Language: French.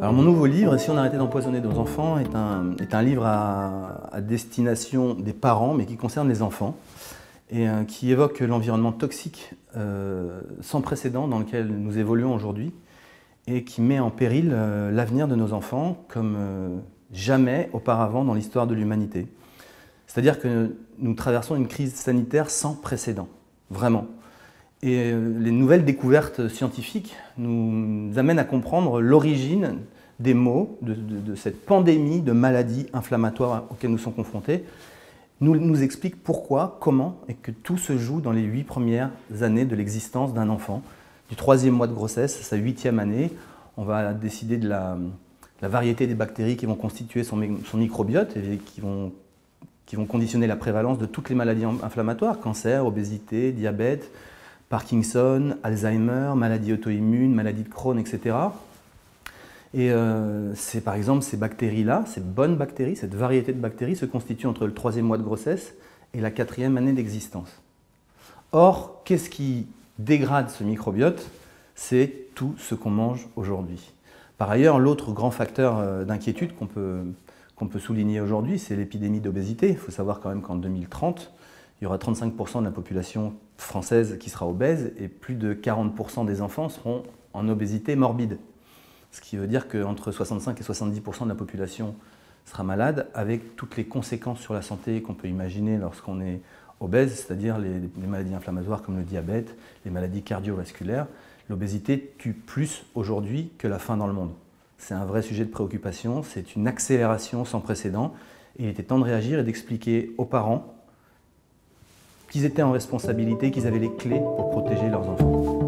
Alors mon nouveau livre, Si on arrêtait d'empoisonner nos enfants, est un livre à destination des parents, mais qui concerne les enfants, et qui évoque l'environnement toxique sans précédent dans lequel nous évoluons aujourd'hui, et qui met en péril l'avenir de nos enfants comme jamais auparavant dans l'histoire de l'humanité. C'est-à-dire que nous traversons une crise sanitaire sans précédent, vraiment. Et les nouvelles découvertes scientifiques nous amènent à comprendre l'origine des maux de cette pandémie de maladies inflammatoires auxquelles nous sommes confrontés. Nous expliquent pourquoi, comment, et que tout se joue dans les 8 premières années de l'existence d'un enfant. Du 3e mois de grossesse à sa 8e année, on va décider de la variété des bactéries qui vont constituer son microbiote et qui vont conditionner la prévalence de toutes les maladies inflammatoires, cancer, obésité, diabète, Parkinson, Alzheimer, maladies auto-immunes, maladies de Crohn, etc. Et c'est par exemple ces bactéries-là, ces bonnes bactéries, cette variété de bactéries se constitue entre le 3e mois de grossesse et la 4e année d'existence. Or, qu'est-ce qui dégrade ce microbiote? C'est tout ce qu'on mange aujourd'hui. Par ailleurs, l'autre grand facteur d'inquiétude qu'on peut souligner aujourd'hui, c'est l'épidémie d'obésité. Il faut savoir quand même qu'en 2030, il y aura 35% de la population française qui sera obèse et plus de 40% des enfants seront en obésité morbide. Ce qui veut dire qu'entre 65 et 70% de la population sera malade, avec toutes les conséquences sur la santé qu'on peut imaginer lorsqu'on est obèse, c'est-à-dire les maladies inflammatoires comme le diabète, les maladies cardiovasculaires. L'obésité tue plus aujourd'hui que la faim dans le monde. C'est un vrai sujet de préoccupation, c'est une accélération sans précédent. Et il était temps de réagir et d'expliquer aux parents qu'ils étaient en responsabilité, qu'ils avaient les clés pour protéger leurs enfants.